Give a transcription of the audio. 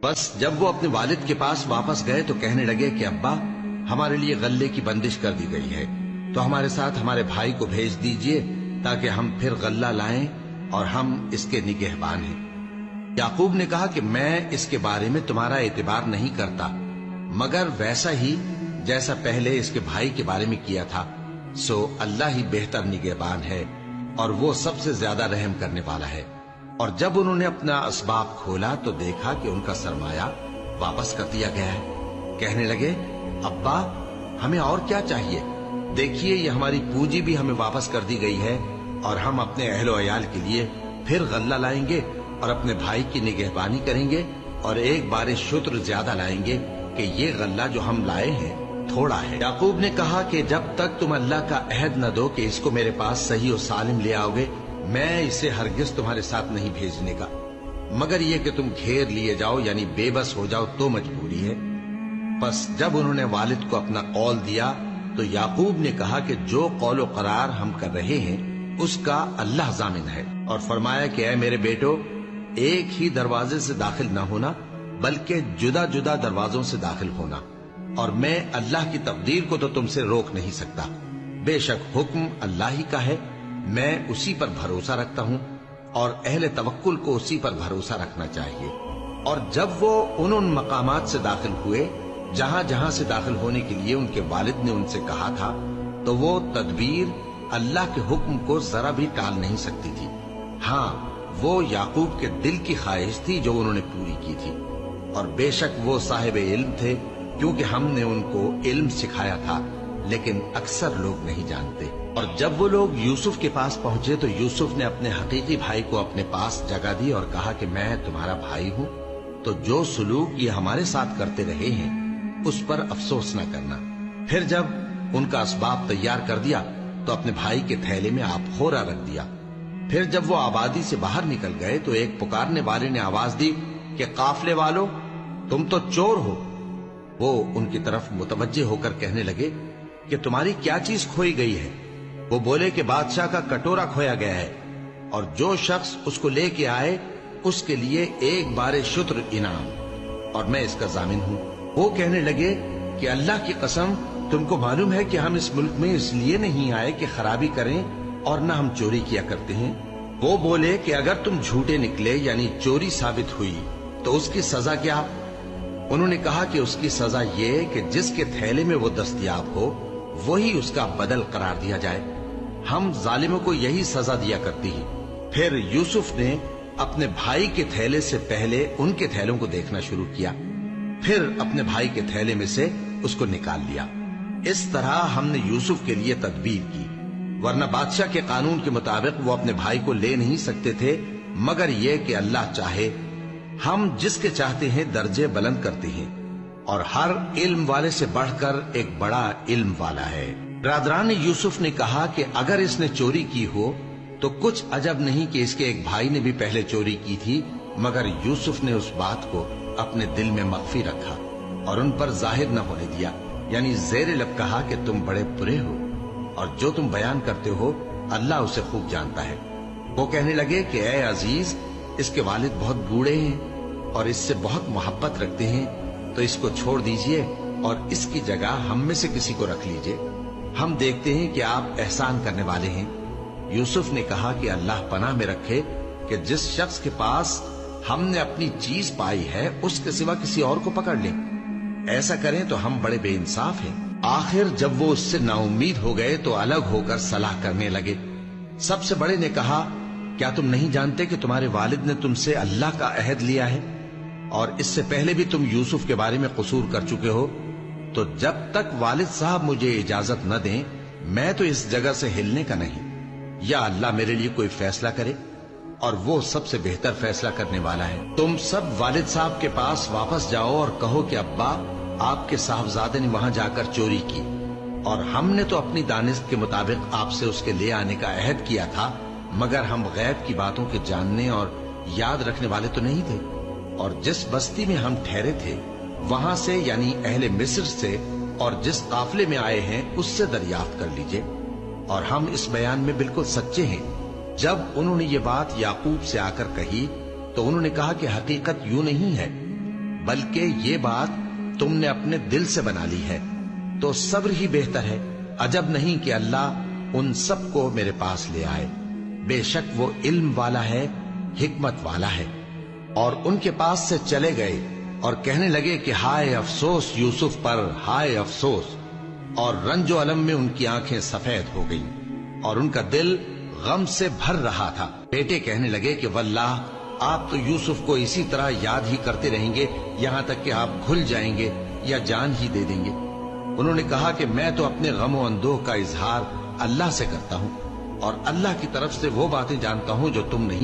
بس جب وہ اپنے والد کے پاس واپس گئے تو کہنے لگے کہ ابا، ہمارے لیے غلے کی بندش کر دی گئی ہے، تو ہمارے ساتھ ہمارے بھائی کو بھیج دیجئے تاکہ ہم پھر غلہ لائیں اور ہم اس کے نگہبان ہیں۔ یعقوب نے کہا کہ میں اس کے بارے میں تمہارا اعتبار نہیں کرتا، مگر ویسا ہی جیسا پہلے اس کے بھائی کے بارے میں کیا تھا، سو اللہ ہی بہتر نگہبان ہے اور وہ سب سے زیادہ رحم کرنے والا ہے۔ اور جب انہوں نے اپنا اسباب کھولا تو دیکھا کہ ان کا سرمایہ واپس کر دیا گیا ہے۔ کہنے لگے، ابا ہمیں اور کیا چاہیے؟ دیکھیے یہ ہماری پونجی بھی ہمیں واپس کر دی گئی ہے، اور ہم اپنے اہل و عیال کے لیے پھر غلہ لائیں گے اور اپنے بھائی کی نگہبانی کریں گے، اور ایک بار شتر زیادہ لائیں گے کہ یہ غلہ جو ہم لائے ہیں تھوڑا ہے۔ یعقوب نے کہا کہ جب تک تم اللہ کا عہد نہ دو کہ اس کو میرے پاس صحیح و سالم لے آؤ گے، میں اسے ہرگز تمہارے ساتھ نہیں بھیجنے کا، مگر یہ کہ تم گھیر لیے جاؤ یعنی بے بس ہو جاؤ تو مجبوری ہے۔ پس جب انہوں نے والد کو اپنا قول دیا تو یعقوب نے کہا کہ جو قول و قرار ہم کر رہے ہیں اس کا اللہ ضامن ہے، اور فرمایا کہ اے میرے بیٹو، ایک ہی دروازے سے داخل نہ ہونا بلکہ جدا جدا دروازوں سے داخل ہونا، اور میں اللہ کی تقدیر کو تو تم سے روک نہیں سکتا، بے شک حکم اللہ ہی کا ہے، میں اسی پر بھروسہ رکھتا ہوں، اور اہل توکل کو اسی پر بھروسہ رکھنا چاہیے۔ اور جب وہ ان مقامات سے داخل ہوئے جہاں جہاں سے داخل ہونے کے لیے ان کے والد نے ان سے کہا تھا، تو وہ تدبیر اللہ کے حکم کو ذرا بھی ٹال نہیں سکتی تھی۔ ہاں، وہ یعقوب کے دل کی خواہش تھی جو انہوں نے پوری کی تھی، اور بے شک وہ صاحب علم تھے، کیونکہ ہم نے ان کو علم سکھایا تھا، لیکن اکثر لوگ نہیں جانتے۔ اور جب وہ لوگ یوسف کے پاس پہنچے تو یوسف نے اپنے حقیقی بھائی کو اپنے پاس جگہ دی اور کہا کہ میں تمہارا بھائی ہوں، تو جو سلوک یہ ہمارے ساتھ کرتے رہے ہیں اس پر افسوس نہ کرنا۔ پھر جب ان کا اسباب تیار کر دیا تو اپنے بھائی کے تھیلے میں آپ خورا رکھ دیا۔ پھر جب وہ آبادی سے باہر نکل گئے تو ایک پکارنے والے نے آواز دی کہ قافلے والو، تم تو چور ہو۔ وہ ان کی طرف متوجہ ہو کر کہنے لگے کہ تمہاری کیا چیز کھوئی گئی ہے؟ وہ بولے کہ بادشاہ کا کٹورا کھویا گیا ہے، اور جو شخص اس کو لے کے آئے اس کے لیے ایک بار شتر انعام، اور میں اس کا ضامن ہوں۔ وہ کہنے لگے کہ اللہ کی قسم، تم کو معلوم ہے کہ ہم اس ملک میں اس لیے نہیں آئے کہ خرابی کریں، اور نہ ہم چوری کیا کرتے ہیں۔ وہ بولے کہ اگر تم جھوٹے نکلے یعنی چوری ثابت ہوئی تو اس کی سزا کیا؟ انہوں نے کہا کہ اس کی سزا یہ کہ جس کے تھیلے میں وہ دستیاب ہو وہی اس کا بدل قرار دیا جائے، ہم ظالموں کو یہی سزا دیا کرتی ہیں۔ پھر یوسف نے اپنے بھائی کے تھیلے سے پہلے ان کے تھیلوں کو دیکھنا شروع کیا، پھر اپنے بھائی کے تھیلے میں سے اس کو نکال لیا۔ اس طرح ہم نے یوسف کے لیے تدبیر کی، ورنہ بادشاہ کے قانون کے مطابق وہ اپنے بھائی کو لے نہیں سکتے تھے، مگر یہ کہ اللہ چاہے، ہم جس کے چاہتے ہیں درجے بلند کرتے ہیں، اور ہر علم والے سے بڑھ کر ایک بڑا علم والا ہے۔ برادران یوسف نے کہا کہ اگر اس نے چوری کی ہو تو کچھ عجب نہیں کہ اس کے ایک بھائی نے بھی پہلے چوری کی تھی، مگر یوسف نے اس بات کو اپنے دل میں مخفی رکھا اور ان پر ظاہر نہ ہونے دیا، یعنی زیر لب کہا کہ تم بڑے برے ہو، اور جو تم بیان کرتے ہو اللہ اسے خوب جانتا ہے۔ وہ کہنے لگے کہ اے عزیز، اس کے والد بہت بوڑھے ہیں اور اس سے بہت محبت رکھتے ہیں، تو اس کو چھوڑ دیجئے اور اس کی جگہ ہم میں سے کسی کو رکھ لیجئے، ہم دیکھتے ہیں کہ آپ احسان کرنے والے ہیں۔ یوسف نے کہا کہ اللہ پناہ میں رکھے کہ جس شخص کے پاس ہم نے اپنی چیز پائی ہے اس کے سوا کسی اور کو پکڑ لیں، ایسا کریں تو ہم بڑے بے انصاف ہیں۔ آخر جب وہ اس سے نا امید ہو گئے تو الگ ہو کر صلاح کرنے لگے۔ سب سے بڑے نے کہا، کیا تم نہیں جانتے کہ تمہارے والد نے تم سے اللہ کا عہد لیا ہے، اور اس سے پہلے بھی تم یوسف کے بارے میں قصور کر چکے ہو؟ تو جب تک والد صاحب مجھے اجازت نہ دیں میں تو اس جگہ سے ہلنے کا نہیں، یا اللہ میرے لیے کوئی فیصلہ کرے، اور وہ سب سے بہتر فیصلہ کرنے والا ہے۔ تم سب والد صاحب کے پاس واپس جاؤ اور کہو کہ ابا، آپ کے صاحبزادے نے وہاں جا کر چوری کی، اور ہم نے تو اپنی دانست کے مطابق آپ سے اس کے لے آنے کا عہد کیا تھا، مگر ہم غیب کی باتوں کے جاننے اور یاد رکھنے والے تو نہیں تھے، اور جس بستی میں ہم ٹھہرے تھے وہاں سے یعنی اہل مصر سے اور جس قافلے میں آئے ہیں اس سے دریافت کر لیجئے، اور ہم اس بیان میں بالکل سچے ہیں۔ جب انہوں نے یہ بات یعقوب سے آ کر کہی تو انہوں نے کہا کہ حقیقت یوں نہیں ہے، بلکہ یہ بات تم نے اپنے دل سے بنا لی ہے، تو صبر ہی بہتر ہے۔ عجب نہیں کہ اللہ ان سب کو میرے پاس لے آئے، بے شک وہ علم والا ہے، حکمت والا ہے۔ اور ان کے پاس سے چلے گئے اور کہنے لگے کہ ہائے افسوس یوسف پر، ہائے افسوس، اور رنج و الم میں ان کی آنکھیں سفید ہو گئیں اور ان کا دل غم سے بھر رہا تھا۔ بیٹے کہنے لگے کہ واللہ آپ تو یوسف کو اسی طرح یاد ہی کرتے رہیں گے یہاں تک کہ آپ بھول جائیں گے یا جان ہی دے دیں گے۔ انہوں نے کہا کہ میں تو اپنے غم و اندوہ کا اظہار اللہ سے کرتا ہوں، اور اللہ کی طرف سے وہ باتیں جانتا ہوں جو تم نہیں